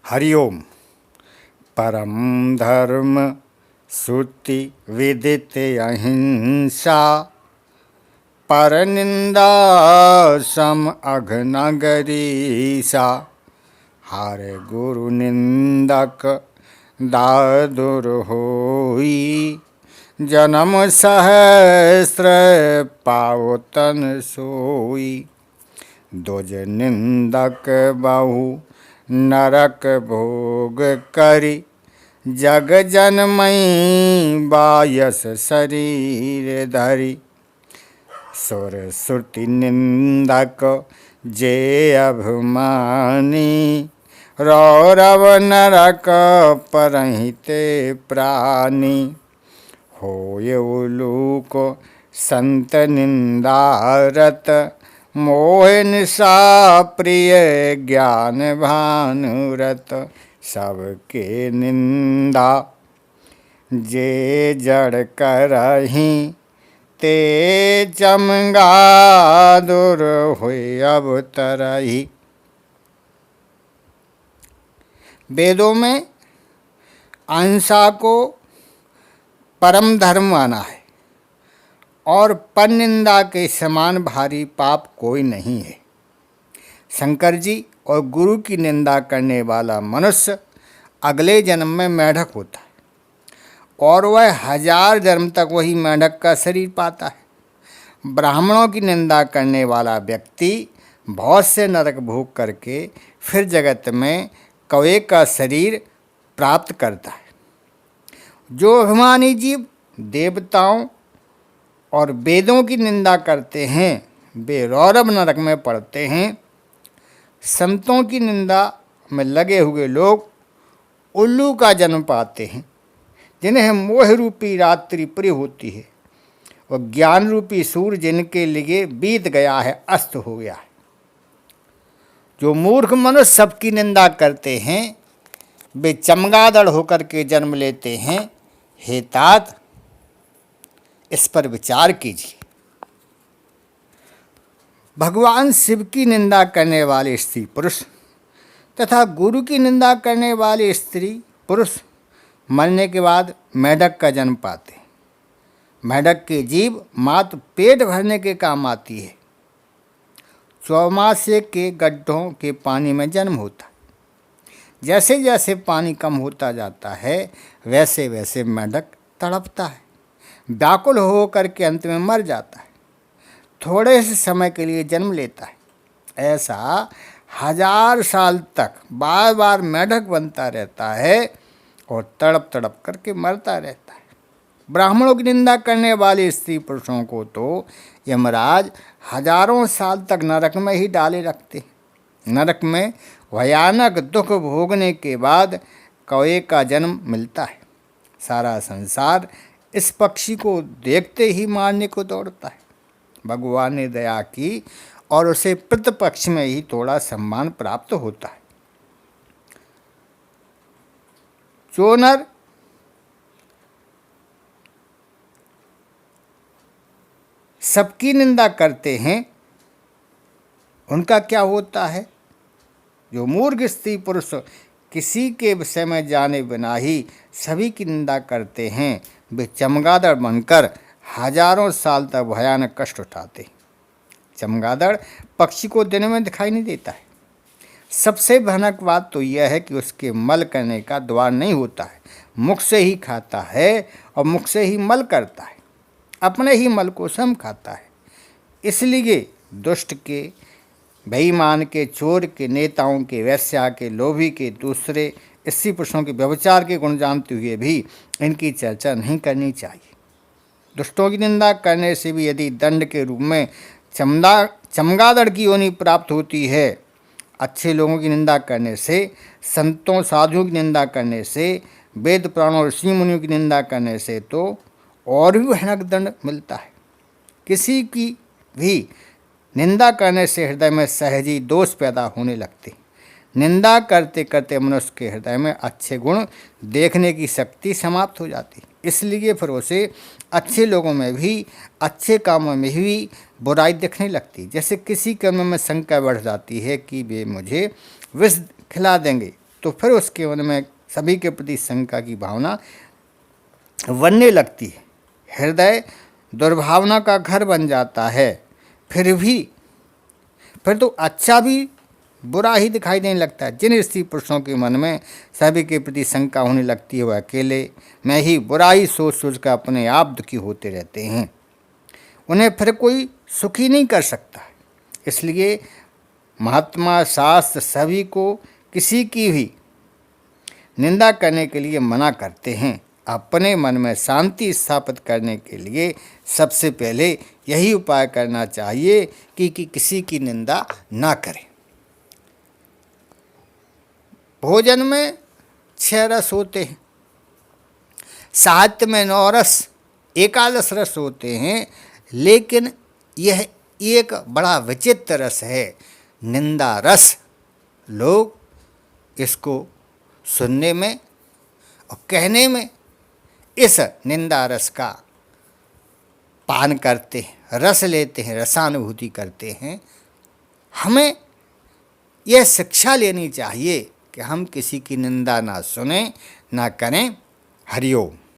हरिओम। परम धर्म श्रुति विदित अहिंसा, पर निंदा सम अघ्नगरीसा। हर गुरु निंदक दादुर होई, जन्म सहस्र पाओ तन सोई। दुज निंदक बहु नरक भोग करी, जग जनमई बायस शरीर धरी। सुर श्रुति निंदक जे अभिमानी, रौरव नरक परहिते प्राणी। होय उलूक संत निंदारत, मोह निशा प्रिय ज्ञान भानुरत। सबके निंदा जे जड़ करही, ते चमगादुर हुई अब तरही। वेदों में अहिंसा को परम धर्म माना है और पर निंदा के समान भारी पाप कोई नहीं है। शंकर जी और गुरु की निंदा करने वाला मनुष्य अगले जन्म में मेढक होता है और वह 1000 जन्म तक वही मेढक का शरीर पाता है। ब्राह्मणों की निंदा करने वाला व्यक्ति बहुत से नरक भोग करके फिर जगत में कौवे का शरीर प्राप्त करता है। जो अभिमानी जीव देवताओं और वेदों की निंदा करते हैं, वे रौरव नरक में पड़ते हैं। संतों की निंदा में लगे हुए लोग उल्लू का जन्म पाते हैं, जिन्हें मोह रूपी रात्रि प्रिय होती है और ज्ञान रूपी सूर्य जिनके लिए बीत गया है, अस्त हो गया है। जो मूर्ख मनुष्य सबकी निंदा करते हैं, वे चमगादड़ होकर के जन्म लेते हैं। हे तात, इस पर विचार कीजिए। भगवान शिव की निंदा करने वाले स्त्री पुरुष तथा गुरु की निंदा करने वाले स्त्री पुरुष मरने के बाद मेढक का जन्म पाते हैं। मेढक के जीव मात्र पेट भरने के काम आती है। चौमासे के गड्ढों के पानी में जन्म होता है। जैसे जैसे पानी कम होता जाता है, वैसे वैसे मेढक तड़पता है, व्याकुल हो करके अंत में मर जाता है। थोड़े से समय के लिए जन्म लेता है। ऐसा 1000 साल तक बार बार मेढक बनता रहता है और तड़प तड़प करके मरता रहता है। ब्राह्मणों की निंदा करने वाले स्त्री पुरुषों को तो यमराज हजारों साल तक नरक में ही डाले रखते। नरक में भयानक दुख भोगने के बाद कौवे का जन्म मिलता है। सारा संसार इस पक्षी को देखते ही मारने को दौड़ता है। भगवान ने दया की और उसे प्रतिपक्ष में ही थोड़ा सम्मान प्राप्त होता है। जो नर सबकी निंदा करते हैं, उनका क्या होता है? जो मूर्ख स्त्री पुरुष किसी के विषय में जाने बिना ही सभी की निंदा करते हैं, वे चमगादड़ बनकर हजारों साल तक भयानक कष्ट उठाते। चमगादड़ पक्षी को दिन में दिखाई नहीं देता है। सबसे भयानक बात तो यह है कि उसके मल करने का द्वार नहीं होता है। मुख से ही खाता है और मुख से ही मल करता है। अपने ही मल को स्वयं खाता है। इसलिए दुष्ट के, बेईमान के, चोर के, नेताओं के, वेश्या के, लोभी के, दूसरे स्त्री पुरुषों के व्यभिचार के गुण जानते हुए भी इनकी चर्चा नहीं करनी चाहिए। दुष्टों की निंदा करने से भी यदि दंड के रूप में चमगादड़ की योनि प्राप्त होती है, अच्छे लोगों की निंदा करने से, संतों साधुओं की निंदा करने से, वेद पुराणों ऋषि मुनियों की निंदा करने से तो और भी भयानक दंड मिलता है। किसी की भी निंदा करने से हृदय में सहज ही दोष पैदा होने लगते। निंदा करते करते मनुष्य के हृदय में अच्छे गुण देखने की शक्ति समाप्त हो जाती। इसलिए फिर उसे अच्छे लोगों में भी, अच्छे कामों में भी बुराई दिखने लगती। जैसे किसी कर्म में शंका बढ़ जाती है कि वे मुझे विष खिला देंगे, तो फिर उसके मन में सभी के प्रति शंका की भावना बनने लगती है। हृदय दुर्भावना का घर बन जाता है। फिर तो अच्छा भी बुरा ही दिखाई देने लगता है। जिन स्त्री पुरुषों के मन में सभी के प्रति शंका होने लगती है, वह अकेले में ही बुराई सोच सोच कर अपने आप दुखी होते रहते हैं। उन्हें फिर कोई सुखी नहीं कर सकता। इसलिए महात्मा शास्त्र सभी को किसी की भी निंदा करने के लिए मना करते हैं। अपने मन में शांति स्थापित करने के लिए सबसे पहले यही उपाय करना चाहिए कि किसी की निंदा ना करें। भोजन में 6 रस होते हैं, साहित्य में 9 रस, एकादश रस होते हैं, लेकिन यह एक बड़ा विचित्र रस है, निंदा रस। लोग इसको सुनने में और कहने में इस निंदा रस का पान करते हैं, रस लेते हैं, रसानुभूति करते हैं। हमें यह शिक्षा लेनी चाहिए कि हम किसी की निंदा ना सुने, ना करें। हरिओम।